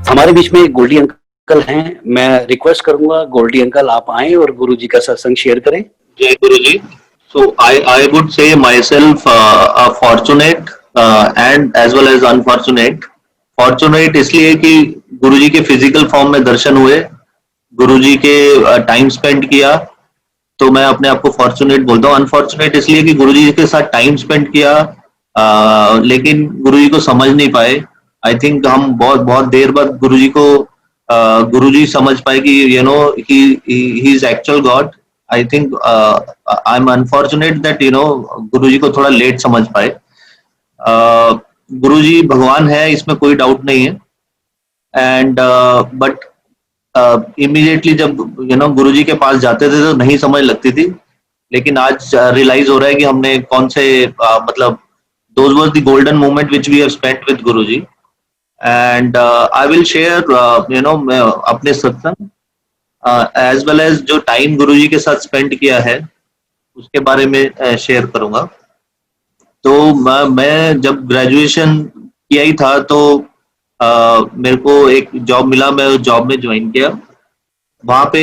हमारे बीच में गोल्डी अंकल हैं। मैं रिक्वेस्ट करूंगा गोल्डी अंकल आप आएं और गुरु जी का सत्संग शेयर करें। जय गुरु जी. So I would say myself a fortunate and as well as unfortunate. Fortunate इसलिए कि गुरु जी के फिजिकल फॉर्म में दर्शन हुए, गुरु जी के टाइम स्पेंड किया, तो मैं अपने आप को फॉर्चुनेट बोलता हूँ. अनफॉर्चुनेट इसलिए कि गुरु जी के साथ टाइम स्पेंड किया, लेकिन गुरु जी को समझ नहीं पाए. आई थिंक हम बहुत बहुत देर बाद गुरु जी को गुरु जी समझ पाए कि he is actual God. I think I am unfortunate that गुरु जी को थोड़ा लेट समझ पाए. गुरु जी भगवान है, इसमें कोई डाउट नहीं है. एंड बट इमीडिएटली जब गुरु जी के पास जाते थे तो नहीं समझ लगती थी, लेकिन आज रियलाइज हो रहा है कि हमने कौन से मतलब those was the golden moment which we have spent with Guruji. And I will share मैं अपने सत्संग एज वेल एज जो टाइम गुरुजी के साथ स्पेंड किया है उसके बारे में शेयर करूंगा. तो मैं जब ग्रेजुएशन किया ही था तो मेरे को एक जॉब मिला, मैं उस जॉब में ज्वाइन किया. वहाँ पे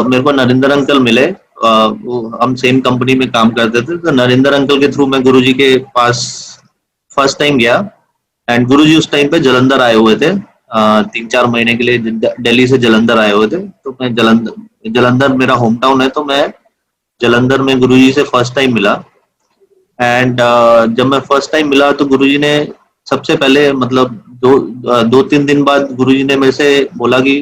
मेरे को नरेंद्र अंकल मिले. हम सेम कंपनी में काम करते थे, तो नरेंद्र अंकल के थ्रू मैं गुरुजी के पास फर्स्ट टाइम गया. एंड गुरुजी उस टाइम पे जलंधर आए हुए थे, 3-4 महीने के लिए दिल्ली से जलंधर आए हुए थे. तो मैं जलंधर मेरा होम टाउन है, तो मैं जलंधर में गुरुजी से फर्स्ट टाइम मिला. एंड जब मैं फर्स्ट टाइम मिला तो गुरुजी ने सबसे पहले मतलब 2-3 दिन बाद गुरुजी ने मेरे से बोला कि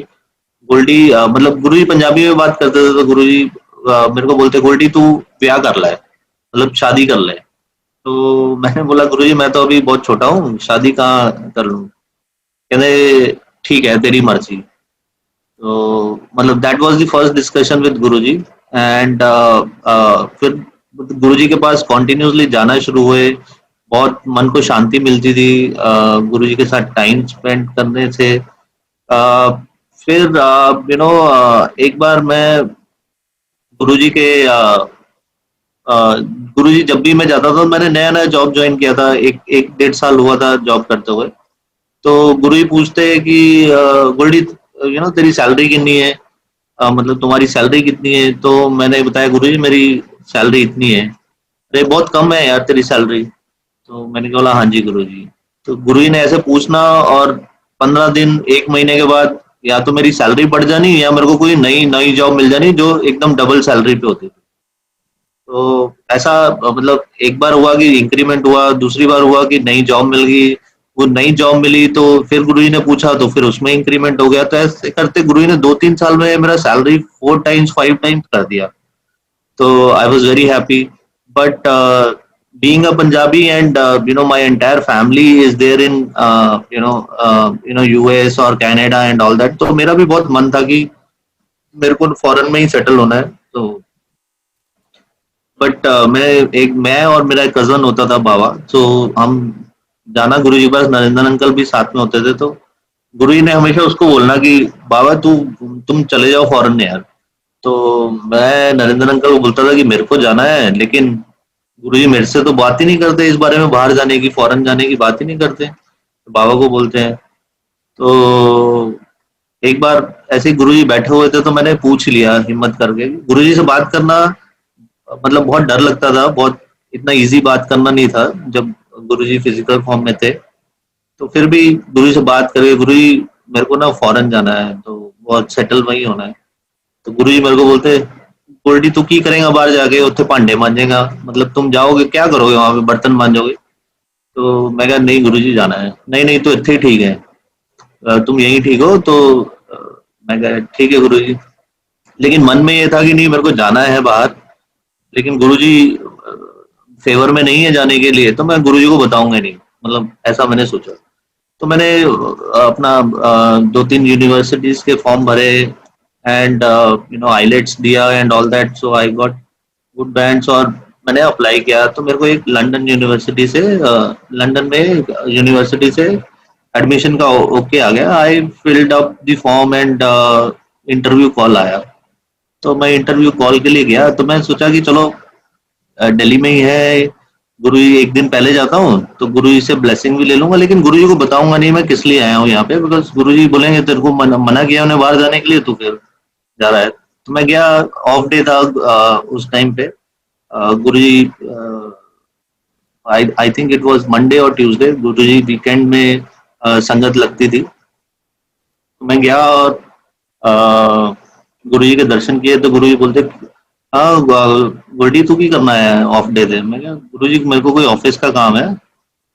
गोल्डी, मतलब गुरुजी पंजाबी में बात करते थे, तो गुरुजी मेरे को बोलते गोल्डी तू ब्याह कर ले, मतलब शादी कर ले. तो मैंने बोला गुरुजी मैं तो अभी बहुत छोटा हूँ, शादी कहाँ कर लूँ. कहते ठीक है तेरी मर्जी. तो मतलब that was the first discussion with Guruji. And फिर गुरुजी के पास कॉन्टिन्यूसली जाना शुरू हुए. बहुत मन को शांति मिलती थी गुरुजी के साथ टाइम स्पेंड करने से. फिर एक बार मैं गुरुजी के गुरुजी जब भी मैं जाता था, मैंने नया नया जॉब ज्वाइन किया था, एक 1.5 साल हुआ था जॉब करते हुए. तो गुरुजी पूछते हैं कि गोल्डी तेरी सैलरी कितनी है, मतलब तुम्हारी सैलरी कितनी है. तो मैंने बताया गुरुजी मेरी सैलरी इतनी है. अरे बहुत कम है यार तेरी सैलरी. तो मैंने बोला हाँ जी गुरुजी. तो गुरुजी ने ऐसे पूछना और 15 दिन 1 महीने के बाद या तो मेरी सैलरी बढ़ जानी या मेरे को कोई नई नई जॉब मिल जानी जो एकदम डबल सैलरी पे होती थी. तो ऐसा मतलब एक बार हुआ कि इंक्रीमेंट हुआ, दूसरी बार हुआ कि नई जॉब मिल गई. वो नई जॉब मिली तो फिर गुरुजी ने पूछा तो फिर उसमें इंक्रीमेंट हो गया. तो ऐसे करते गुरुजी ने 2-3 साल में मेरा सैलरी 4 टाइम्स 5 टाइम्स कर दिया. तो I was very happy. But being a Punjabi and my entire family is there in US और कनाडा एंड ऑल दैट, तो मेरा भी बहुत मन था कि मेरे को फॉरेन में ही सेटल होना है. तो बट मैं और मेरा एक कजन होता था बाबा, तो हम जाना गुरु जी के पास, नरेंद्र अंकल भी साथ में होते थे. तो गुरु जी ने हमेशा उसको बोलना कि बाबा तुम चले जाओ फॉरेन यार. तो मैं नरेंद्र अंकल को बोलता था कि मेरे को जाना है, लेकिन गुरु जी मेरे से तो बात ही नहीं करते इस बारे में, बाहर जाने की फॉरेन जाने की बात ही नहीं करते. तो बाबा को बोलते हैं. तो एक बार ऐसे ही गुरु जी बैठे हुए थे तो मैंने पूछ लिया हिम्मत करके. गुरु जी से बात करना मतलब बहुत डर लगता था, बहुत इतना इजी बात करना नहीं था जब गुरुजी फिजिकल फॉर्म में थे. तो फिर भी गुरुजी से बात करके, गुरुजी मेरे को ना फॉरेन जाना है तो बहुत सेटल वही होना है. तो गुरुजी मेरे को बोलते गोल्डी तू की करेगा बाहर जाके, उत्थे भांडे मांजेगा, मतलब तुम जाओगे क्या करोगे वहां पे, बर्तन मांजोगे. तो मैं कहा नहीं गुरुजी जाना है. नहीं नहीं तो इत्थे ही ठीक है, तुम यही ठीक हो. तो मैं कहा ठीक है गुरुजी. लेकिन मन में ये था कि नहीं मेरे को जाना है बाहर, लेकिन गुरुजी फेवर में नहीं है जाने के लिए, तो मैं गुरुजी को बताऊंगा नहीं, मतलब ऐसा मैंने सोचा. तो मैंने अपना 2-3 यूनिवर्सिटीज के फॉर्म भरे एंड आईलेट्स दिया and all that. So I got good bands और मैंने अप्लाई किया. तो मेरे को एक लंदन यूनिवर्सिटी से लंदन में यूनिवर्सिटी से एडमिशन का ओके आ गया. I filled up the form and interview call आया. तो मैं इंटरव्यू कॉल के लिए गया. तो मैं सोचा कि चलो दिल्ली में ही है, गुरुजी एक दिन पहले जाता हूँ तो गुरुजी से ब्लेसिंग भी ले लूंगा, लेकिन गुरुजी को बताऊंगा नहीं मैं किस लिए आया हूँ यहाँ पे, बिकॉज गुरुजी बोलेंगे तेरे को मना किया उन्हें बाहर जाने के लिए, तू फिर जा रहा है। तो मैं गया, ऑफ डे था उस टाइम पे। Guruji, I think it was Monday और ट्यूसडे, गुरुजी वीकेंड में संगत लगती थी। तो मैं गया और गुरुजी के दर्शन किए तो गुरुजी बोलते, हाँ गुरुजी तू की करना है ऑफ डे थे। मैं क्या गुरुजी मेरे को कोई ऑफिस का काम है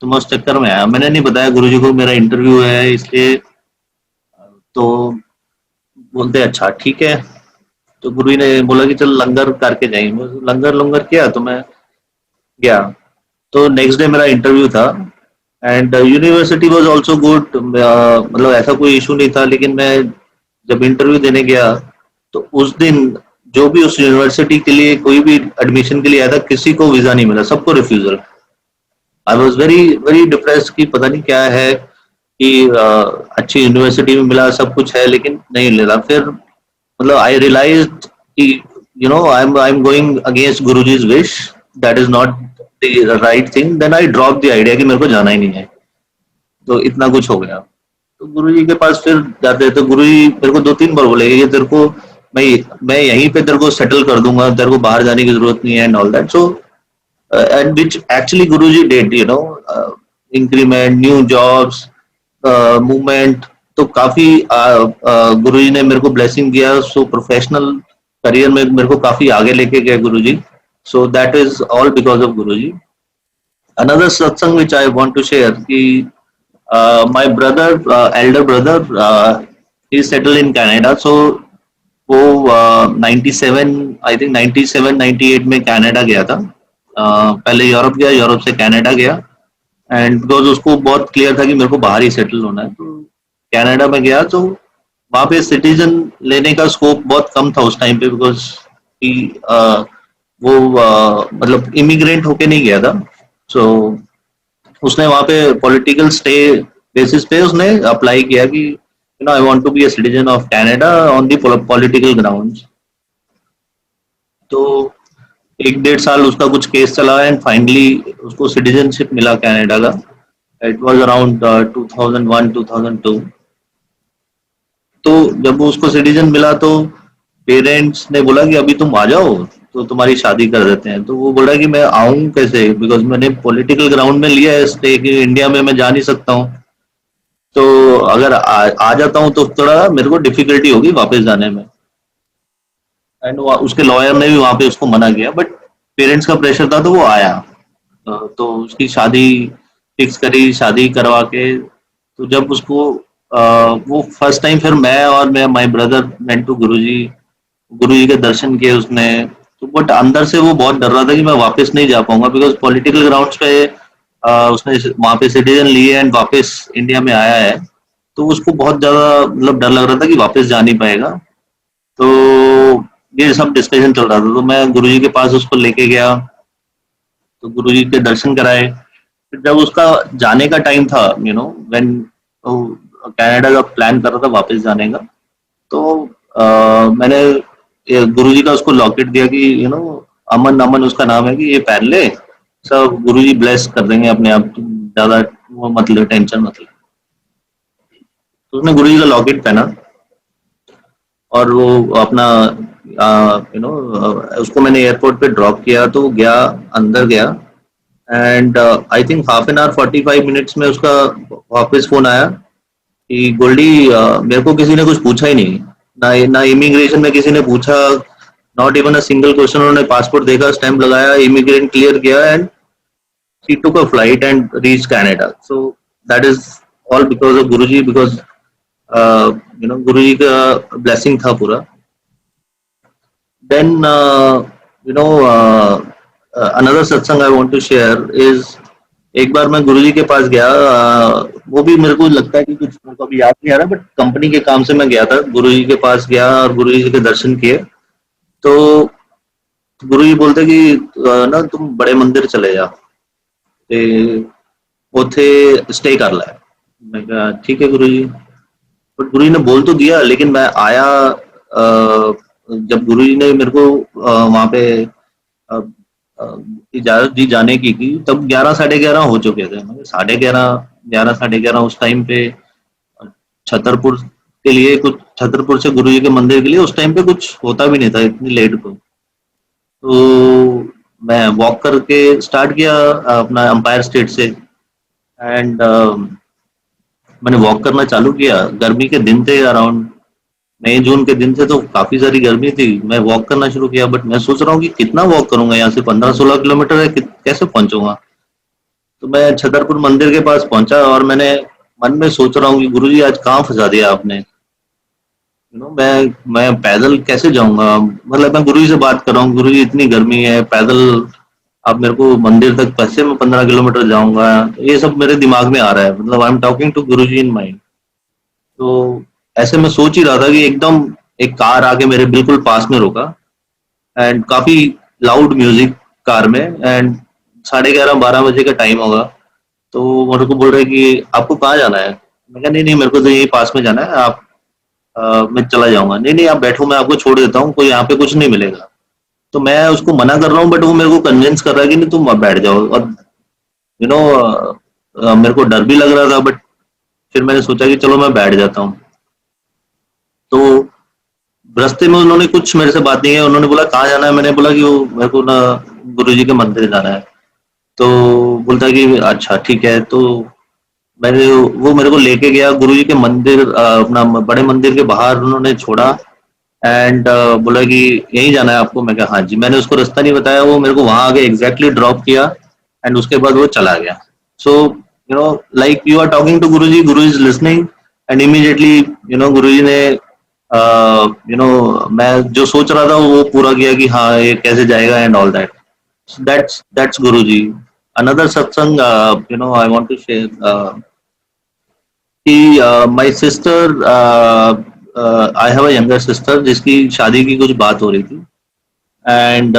तो मैं उस चक्कर में आया। मैंने नहीं बताया गुरुजी को मेरा इंटरव्यू है इसलिए। तो बोलते अच्छा ठीक है। तो गुरुजी ने बोला कि चल लंगर करके जाएंगे। लंगर लंगर किया तो मैं गया। तो नेक्स्ट डे मेरा इंटरव्यू था and university was also good, मतलब ऐसा कोई इशू नहीं था। लेकिन मैं जब इंटरव्यू देने गया तो उस दिन जो भी उस यूनिवर्सिटी के लिए कोई भी एडमिशन के लिए आया था किसी को वीजा नहीं मिला, सबको refusal. I was very very depress कि पता नहीं क्या है कि अच्छी यूनिवर्सिटी में मिला, सब कुछ है लेकिन नहीं मिला। फिर मतलब आई रियलाइज कि I am going against Guruji's wish, that is not the right thing. Then I drop the idea कि मेरे को जाना ही नहीं है। तो इतना कुछ हो गया। तो गुरुजी के पास फिर जाते तो गुरुजी मेरे को 2-3 बार बोले ये तेरे को मैं यहीं पे तेरे को सेटल कर दूंगा, तेरे को बाहर जाने की जरूरत नहीं है and all that. So and which actually Guruji did, increment, new jobs, movement। तो काफी गुरुजी ने मेरे को ब्लेसिंग दिया। सो प्रोफेशनल करियर में मेरे को काफी आगे लेके गए Guruji. So that is all because of Guruji. Another satsang which I want to share कि my brother, elder brother, he settle in Canada. So वो 97, आई थिंक 97 98 में कनाडा गया था। पहले यूरोप गया, यूरोप से कनाडा गया एंड बिकॉज उसको बहुत क्लियर था कि मेरे को बाहर ही सेटल होना है। तो कनाडा में गया तो वहाँ पे सिटीजन लेने का स्कोप बहुत कम था उस टाइम पे, बिकॉज वो मतलब इमिग्रेंट होके नहीं गया था। सो उसने वहाँ पे पॉलिटिकल स्टे बेसिस पे उसने अप्लाई किया कि I want to be a citizen of Canada on the political grounds. तो 1-1.5 साल उसका कुछ केस चला एंड फाइनली उसको सिटीजनशिप मिला कनाडा का। It was around 2001-2002। तो जब उसको सिटीजन मिला तो पेरेंट्स ने बोला कि अभी तुम आ जाओ तो तुम्हारी शादी कर देते हैं। तो वो बोला कि मैं आऊं कैसे, बिकॉज मैंने पॉलिटिकल ग्राउंड में लिया है स्टे कि इंडिया में मैं जा नहीं सकता हूँ। तो अगर आ जाता हूँ तो थोड़ा मेरे को डिफिकल्टी होगी वापस जाने में। एंड उसके लॉयर ने भी वहां पे उसको मना किया, बट पेरेंट्स का प्रेशर था तो वो आया। तो उसकी शादी फिक्स करी, शादी करवा के। तो जब उसको वो फर्स्ट टाइम, फिर मैं और माय ब्रदर वेंट टू गुरुजी, गुरुजी के दर्शन किए उसने। तो बट अंदर से वो बहुत डर रहा था कि मैं वापस नहीं जा पाऊंगा, बिकॉज पॉलिटिकल ग्राउंड्स पे उसने वहां पे सिटीजन लिए एंड वापस इंडिया में आया है। तो उसको बहुत ज्यादा मतलब डर लग रहा था कि वापस जा नहीं पाएगा। तो ये सब डिस्कशन चल रहा था। तो मैं गुरुजी के पास उसको लेके गया, तो गुरुजी के दर्शन कराए। फिर जब उसका जाने का टाइम था, व्हेन कनाडा का प्लान कर रहा था वापस जाने का, तो मैंने गुरुजी का उसको लॉकेट दिया कि अमन, अमन उसका नाम है, कि ये पहन ले, सब गुरुजी ब्लेस कर देंगे अपने आप, तुम ज्यादा वो मत ले, टेंशन मत ले। तो उसने गुरुजी का लॉकेट पहना और वो अपना उसको मैंने एयरपोर्ट पे ड्रॉप किया। तो वो गया, अंदर गया and I think half an hour 45 minutes में उसका वापस फोन आया कि गोल्डी मेरे को किसी ने कुछ पूछा ही नहीं, ना इमिग्रेशन में किसी ने पूछा, not even a single question. उन्होंने पासपोर्ट देखा, स्टैंप लगाया, इमिग्रेंट क्लियर किया and he took a flight and reached Canada. So that is all because of Guruji, because Guruji का blessing था पूरा। Then another satsang I want to share is, एक बार मैं गुरुजी के पास गया। वो भी मेरे को लगता है कि कुछ मेरे को अभी याद नहीं आ रहा, बट कंपनी के काम से मैं गया था, गुरुजी के पास गया और गुरुजी के दर्शन किए। तो गुरुजी बोलते कि ना तुम बड़े मंदिर चले जा ते उथे स्टे कर ला। मैं कहा ठीक है गुरुजी। बट गुरुजी ने बोल तो दिया, लेकिन मैं आया जब गुरुजी ने मेरे को वहां पे इजाजत दी जाने की तब 11 साढ़े 11 हो चुके थे। मतलब 11:30 11 साढ़े 11 उस टाइम पे छतरपुर के लिए कुछ, छतरपुर से गुरुजी के मंदिर के लिए उस टाइम पे कुछ होता भी नहीं था इतनी लेट को। तो मैं वॉक करके स्टार्ट किया अपना एम्पायर स्टेट से, एंड मैंने वॉक करना चालू किया। गर्मी के दिन थे, अराउंड मई जून के दिन थे, तो काफी सारी गर्मी थी। मैं वॉक करना शुरू किया, बट मैं सोच रहा हूँ कि कितना वॉक करूंगा, यहाँ से 15-16 किलोमीटर है, कैसे पहुंचूंगा। तो मैं छतरपुर मंदिर के पास पहुंचा और मैंने मन में सोच रहा हूँ कि गुरुजी आज कहाँ फंसा दिया आपने। मैं पैदल कैसे जाऊंगा। मतलब मैं गुरुजी से बात कर रहा हूँ, गुरुजी इतनी गर्मी है, पैदल आप मेरे को मंदिर तक कैसे मैं 15 किलोमीटर जाऊंगा। ये सब मेरे दिमाग में आ रहा है, मतलब I am talking to Guruji in mind. तो ऐसे मैं सोच ही रहा था कि एकदम एक कार आके मेरे बिल्कुल पास में रुका, एंड काफी लाउड म्यूजिक कार में, एंड 11:30-12 बजे का टाइम होगा। तो मेरे को बोल रहे कि आपको कहाँ जाना है। मैं कहा नहीं नहीं, मेरे को तो यही पास में जाना है, आप मैं चला जाऊंगा। नहीं नहीं, आप बैठो, मैं आपको छोड़ देता हूँ, कोई यहाँ पे कुछ नहीं मिलेगा। तो मैं उसको मना कर रहा हूँ, बट वो मेरे को कन्विंस कर रहा है कि नहीं तुम बैठ जाओ। और यू नो मेरे को डर भी लग रहा था, बट फिर मैंने सोचा कि चलो मैं बैठ जाता हूँ। तो रास्ते में उन्होंने कुछ मेरे से बात नहीं है, उन्होंने बोला कहाँ जाना है। मैंने बोला कि वो मेरे को ना गुरुजी के मंदिर जाना है। तो बोलता है कि अच्छा ठीक है। तो मैंने, वो मेरे को लेके गया गुरुजी के मंदिर, अपना बड़े मंदिर के बाहर उन्होंने छोड़ा, एंड बोला कि यहीं जाना है आपको। मैं कहा हाँ जी। मैंने उसको रास्ता नहीं बताया, वो मेरे को वहां आगे एग्जैक्टली ड्रॉप किया, एंड उसके बाद वो चला गया। So like you are talking to Guruji, guru is listening, and immediately Guruji ने मैं जो सोच रहा था वो पूरा किया कि हाँ ये कैसे जाएगा and all that. That's Guruji. Another satsang, I want to share. कि my sister, I have a younger sister जिसकी शादी की कुछ बात हो रही थी, एंड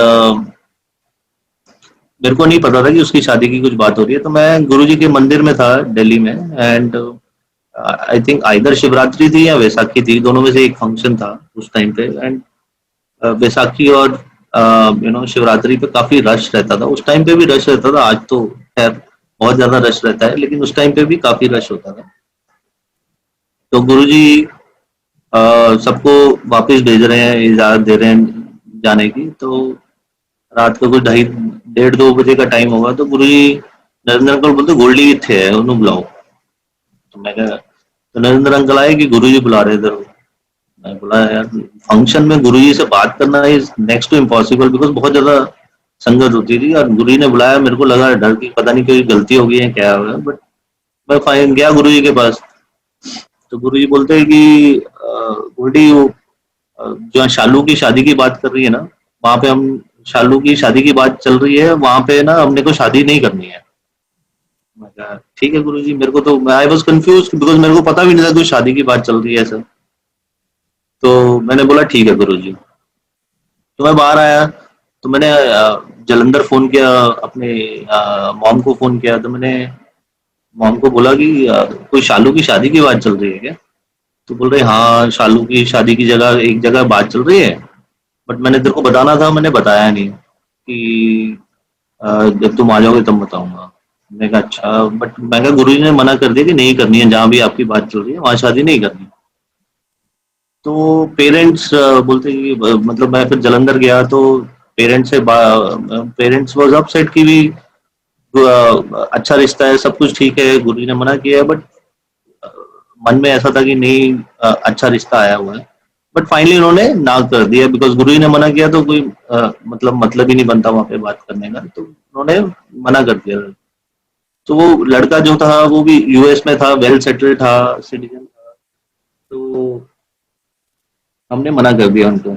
मेरे को नहीं पता था कि उसकी शादी की कुछ बात हो रही है। तो मैं गुरुजी के मंदिर में था दिल्ली में, and I think either Shivratri थी या वैसाखी थी, दोनों में से एक फंक्शन था उस टाइम पे। एंड वैसाखी और शिवरात्रि पे काफी रश रहता था। उस टाइम पे भी रश रहता था, आज तो खैर बहुत ज्यादा रश रहता है, लेकिन उस टाइम पे भी काफी रश होता था। तो गुरुजी सबको वापस भेज रहे हैं, इजाजत दे रहे हैं जाने की। तो रात को कुछ 1:30-1:30-2 बजे का टाइम होगा। तो गुरुजी नरेंद्र अंकल बोलते गोल्डी किथे है, उन्होंने बुलाओ। तो मैं कहा, तो नरेंद्र अंकल आए कि गुरुजी बुला रहे थे। मैं बोला यार फंक्शन में गुरुजी से बात करना is next to impossible, because बहुत ज्यादा संगत होती थी, और गुरुजी ने बुलाया। मेरे को लगा डर की पता नहीं कोई गलती हो गई है क्या हो गया, बट मैं फाइन गया गुरुजी के पास। तो गुरुजी बोलते हैं कि गोल्डी, वो जो शालू की शादी की बात कर रही है ना, वहां पे हम, शालू की शादी की बात चल रही है, वहां पे ना हमने को शादी नहीं करनी है। मैं कहा ठीक है गुरुजी। मेरे को तो, आई वाज कंफ्यूज बिकॉज मेरे को पता भी नहीं था कोई शादी की बात चल रही है सर। तो मैंने बोला ठीक है गुरुजी। तो मैं बाहर आया, तो मैंने जलंधर फोन किया, अपने मॉम को फोन किया। तो मैंने मॉम को बोला कि कोई शालू की शादी की बात चल रही है क्या। तो बोल रहे हाँ शालू की शादी की जगह एक जगह बात चल रही है, बट मैंने तेरे को बताना था, मैंने बताया नहीं कि जब तुम आ जाओगे तब बताऊंगा। मैंने कहा अच्छा, बट मैं कहा गुरुजी ने मना कर दिया कि नहीं करनी है, जहां भी आपकी बात चल रही है वहां शादी नहीं करनी। तो पेरेंट्स बोलते कि मतलब मैं फिर जलंधर गया, तो पेरेंट्स से पेरेंट्स वॉज अपसेट की भी अच्छा रिश्ता है, सब कुछ ठीक है, गुरुजी ने मना किया है, बट मन में ऐसा था कि नहीं अच्छा रिश्ता आया हुआ है। बट फाइनली उन्होंने ना कर दिया, बिकॉज गुरुजी ने मना किया तो कोई मतलब ही नहीं बनता वहां पे बात करने का, तो उन्होंने मना कर दिया। तो वो लड़का जो था वो भी यूएस में था, वेल सेटल्ड था, सिटीजन था। तो हमने मना कर दिया उनको,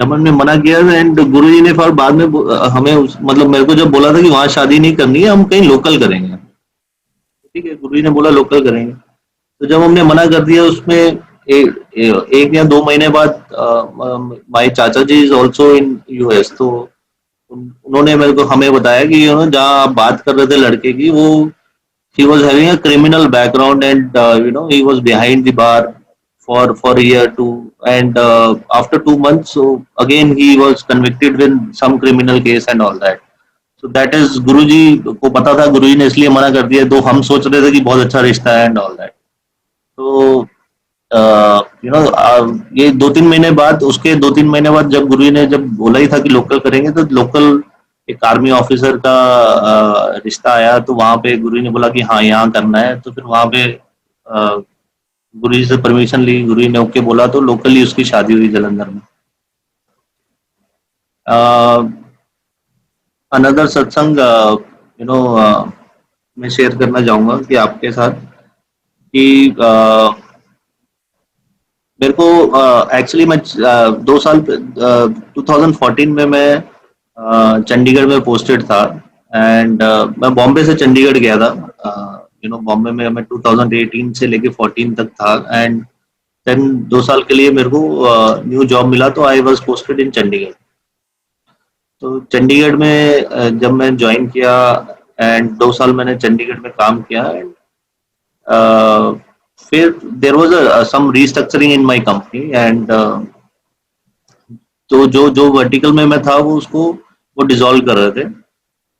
जब हमने मना किया, एंड गुरुजी ने फिर बाद में हमें मतलब मेरे को जब बोला था कि वहां शादी नहीं करनी है, हम कहीं लोकल करेंगे। ठीक है, गुरुजी ने बोला लोकल करेंगे। तो जब हमने मना कर दिया, उसमें एक या 2 महीने बाद माय चाचा जी इज ऑल्सो इन यूएस। तो उन्होंने मेरे को हमें बताया कि जहाँ आप बात कर रहे थे लड़के की, वो he was having a criminal background, and he was behind the bar for a year two, and after 2 months, so again he was convicted with some criminal case and all that. So that is, गुरुजी को पता था, गुरुजी ने इसलिए मना कर दिया, तो हम सोच रहे थे कि बहुत अच्छा रिश्ता है एंड ऑल दैट. तो ये 2-3 महीने बाद, उसके 2-3 महीने बाद जब गुरुजी ने जब बोला ही था कि लोकल करेंगे, तो लोकल एक आर्मी ऑफिसर का रिश्ता आया, तो वहां पे गुरुजी ने बोला कि हाँ यहाँ करना है. तो फिर वहां पे गुरुजी से परमिशन ली, गुरुजी ने ओके बोला, तो लोकली उसकी शादी हुई जलंधर में. अनदर सत्संग मैं शेयर करना चाहूंगा कि आपके साथ कि मेरे को एक्चुअली मैं 2 साल 2014 में मैं चंडीगढ़ में पोस्टेड था, एंड मैं बॉम्बे से चंडीगढ़ गया था. बॉम्बे में मैं 2018 से लेके 14 तक था, एंड देन 2 साल के लिए मेरे को न्यू जॉब मिला, तो I was posted in Chandigarh. तो चंडीगढ़ में जब मैं ज्वाइन किया, एंड 2 साल मैंने चंडीगढ़ में काम किया, एंड फिर there was some restructuring in my company, and तो जो जो वर्टिकल में मैं था वो डिसॉल्व कर रहे थे.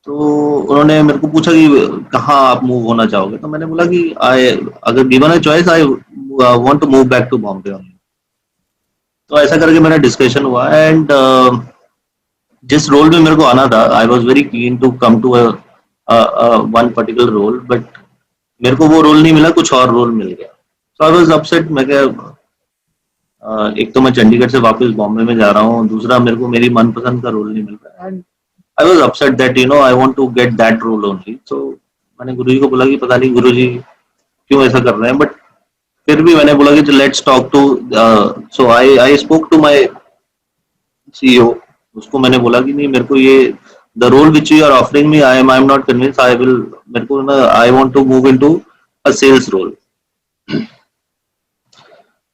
तो उन्होंने मेरे को पूछा कि कहाँ आप मूव होना चाहोगे, तो मैंने बोला कि अगर given a choice, I want to move back to Bombay only. तो ऐसा करके मेरा डिस्कशन हुआ, एंड जिस रोल में मेरे को आना था, I was very keen to come to one particular role, but मेरे को वो रोल नहीं मिला, कुछ और रोल मिल गया. सो आई वॉज अपसेट. मैं क्या, एक तो मैं चंडीगढ़ से वापस बॉम्बे में जा रहा हूँ, दूसरा मेरे को मेरी मनपसंद का रोल नहीं मिल रहा, and I was upset that I want to get that role only. तो मैंने गुरुजी को बोला कि पता नहीं गुरुजी क्यों ऐसा कर रहे हैं, बट फिर भी मैंने बोला कि let's talk to. So I spoke to my CEO. उसको मैंने बोला कि नहीं, मेरे को ये the role which you are offering me, I am not convince, I will, मेरे को ना, I want to move into a sales role.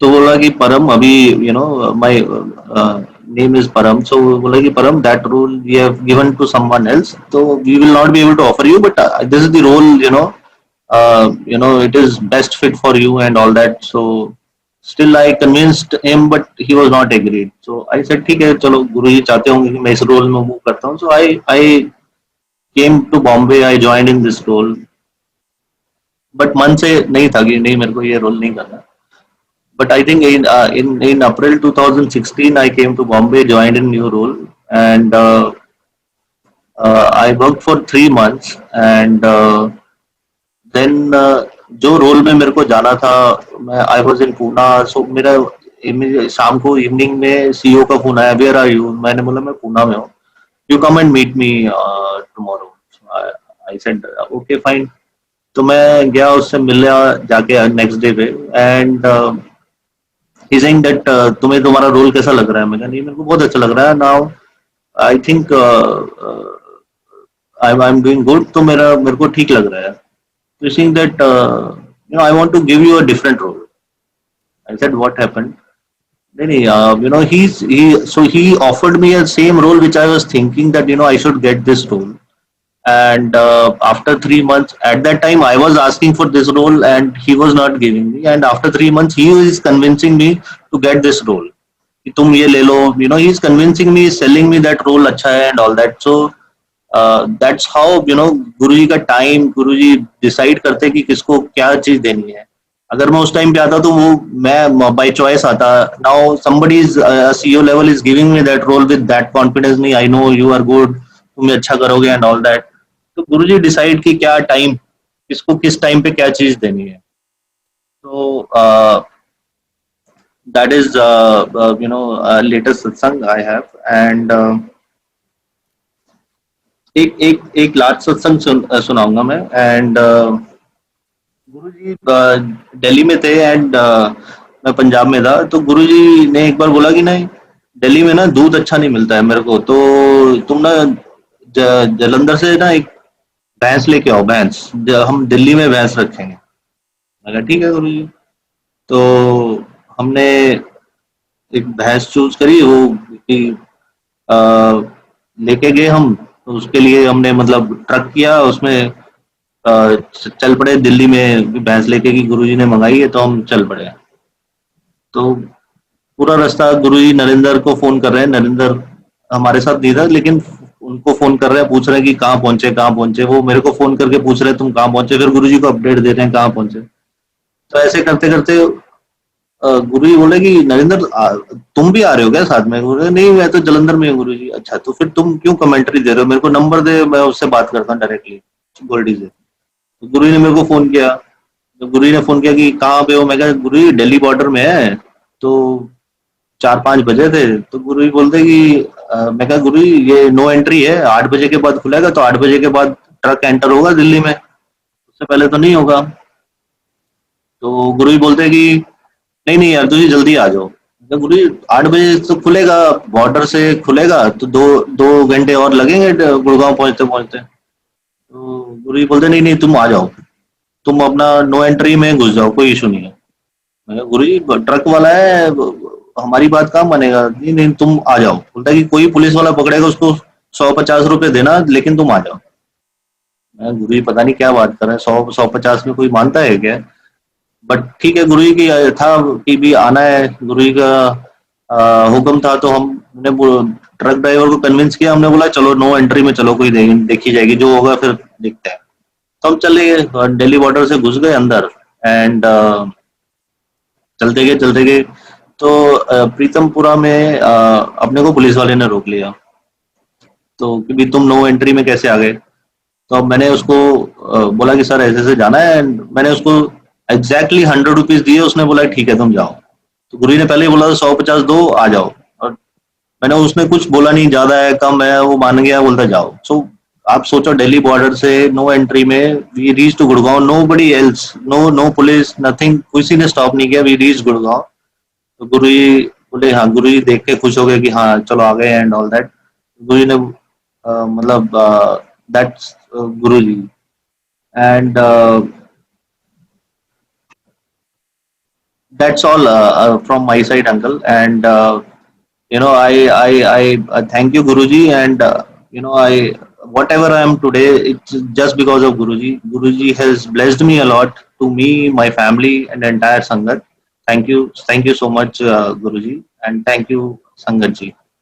तो बोला कि परम, अभी माय नेम इज परम. सो बोला कि Param, that role we have given to someone else, तो we will not be able to offer you, but this is the role, it is best fit for you and all that. So still I convinced him, but he was not agreed. So I said ठीक है, चलो गुरुजी चाहते होंगे कि मैं इस role में move करता हूँ. So I came to Bombay, I joined in this role, but मन से नहीं था कि नहीं, मेरे को ये रोल नहीं करना. But I think in April 2016 I came to Bombay, joined in new role, and I worked for 3 months, and then जो रोल में मेरे को जाना था, मैं आई वॉज इन पूना. सो मेरा शाम को इवनिंग में सीईओ का फोन आया, वेयर आर यू. मैंने बोला मैं पूना में हूँ, you come and meet me tomorrow. I said okay fine. तो मैं गया, उससे मिला जाके नेक्स्ट डे पे, एंड ही सेइंग दैट तुम्हें तुम्हारा रोल कैसा लग रहा है. मैं कहा नहीं, मेरे को बहुत अच्छा लग रहा है. Now I think I am doing good, तो मेरे को ठीक लग रहा है. You saying that I want to give you a different role. I said, what happened? Then he offered me a same role which I was thinking that I should get this role. And after 3 months, at that time I was asking for this role and he was not giving me. And after 3 months, he is convincing me to get this role. कि तुम ये ले लो. He is convincing me, selling me that role अच्छा है and all that. So that's how गुरुजी का time, गुरुजी decide करते कि किसको क्या चीज देनी है. अगर मैं उस टाइम पे आता तो वो मैं बाय चॉइस आता. Now somebody is CEO level is giving me that role with that confidence. नहीं, I know you are good, तुम अच्छा करोगे and all that. तो गुरुजी डिसाइड कि क्या टाइम, किसको किस टाइम पे क्या चीज देनी है. तो that is latest satsang I have. And एक लास्ट सत्संग सुनाऊंगा मैं. एंड गुरुजी दिल्ली में थे, एंड मैं पंजाब में था. तो गुरुजी ने एक बार बोला कि नहीं, दिल्ली में ना दूध अच्छा नहीं मिलता है मेरे को, तो तुम ना जलंधर से ना एक भैंस लेके आओ, भैंस, हम दिल्ली में भैंस रखेंगे. मैं कहा ठीक है गुरुजी. तो हमने एक भैंस चूज करी, वो लेके गए हम. तो उसके लिए हमने मतलब ट्रक किया, उसमें चल पड़े दिल्ली में भैंस लेके, कि गुरुजी ने मंगाई है तो हम चल पड़े. तो पूरा रास्ता गुरुजी नरेंद्र को फोन कर रहे हैं, नरेंद्र हमारे साथ नहीं था लेकिन उनको फोन कर रहे हैं, पूछ रहे हैं कि कहाँ पहुंचे। वो मेरे को फोन करके पूछ रहे हैं तुम कहाँ पहुंचे, फिर गुरुजी को अपडेट दे रहे हैं कहाँ पहुंचे। तो ऐसे करते करते गुरुजी बोले कि नरेंद्र तुम भी आ रहे हो क्या साथ में? बोले नहीं मैं तो जलंधर में हूँ गुरुजी। अच्छा तो फिर तुम क्यों कमेंट्री दे रहे हो, मेरे को नंबर दे, मैं उससे बात करता हूँ डायरेक्टली गोल्डी से। तो गुरुजी ने मेरे को फोन किया, तो गुरुजी ने फोन किया कि कहाँ पे हो, मैं कहा गुरुजी दिल्ली बॉर्डर में है। तो 4-5 बजे थे, तो गुरुजी बोलते कि मैं कहा गुरुजी ये नो एंट्री है, 8 बजे के बाद खुलेगा, तो 8 बजे के बाद ट्रक एंटर होगा दिल्ली में, उससे पहले तो नहीं होगा। तो गुरुजी बोलते कि नहीं नहीं यार तुझे जल्दी आ जाओ। तो गुरुजी 8 बजे तो खुलेगा, बॉर्डर से खुलेगा तो दो दो घंटे और लगेंगे गुड़गांव पहुंचते पहुंचते। तो गुरुजी बोलते नहीं नहीं तुम आ जाओ, तुम अपना नो एंट्री में घुस जाओ, कोई इशू नहीं है। मैं कहा, गुरुजी ट्रक वाला है, हमारी बात कहाँ मानेगा? नहीं नहीं तुम आ जाओ। बोलता है कि कोई पुलिस वाला पकड़ेगा उसको 150 रुपए देना, लेकिन तुम आ जाओ। मैं गुरुजी पता नहीं क्या बात कर रहे हैं, 100-150 में कोई मानता है क्या? बट ठीक है, गुरुजी की था कि भी आना है, गुरुजी का हुक्म था, तो हमने ट्रक ड्राइवर को कन्विंस किया, हमने बोला चलो नो एंट्री में चलो, कोई देखी जाएगी, जो होगा फिर देखते हैं। तो हम चले गए, दिल्ली बॉर्डर से घुस गए अंदर। एंड चलते गए तो प्रीतमपुरा में अपने को पुलिस वाले ने रोक लिया। तो कि भी तुम नो एंट्री में कैसे आ गए? तो अब मैंने उसको बोला कि सर ऐसे ऐसे जाना है, and मैंने उसको एग्जैक्टली 100 रुपीज दिए, उसने बोला ठीक है तुम जाओ। तो गुरु ने पहले ही बोला था 150 दो आ जाओ, और मैंने उसने कुछ बोला नहीं, ज्यादा है कम है, वो मान गया, बोलता जाओ। सो आप सोचो दिल्ली बॉर्डर से नो एंट्री में we reach to Gurgaon, nobody else, no no police nothing, किसी ने स्टॉप नहीं किया, वी रीच गुड़गांव। तो गुरु जी बोले हाँ, गुरु जी देख के खुश हो गए कि हाँ चलो आ गए एंड ऑल दैट। गुरु जी ने मतलब that's Guru ji and that's all from my side, uncle. And I thank you, Guruji, and I whatever I am today, it's just because of Guruji. Guruji has blessed me a lot, to me, my family, and the entire Sangat. Thank you so much, Guruji, and thank you, Sangat ji.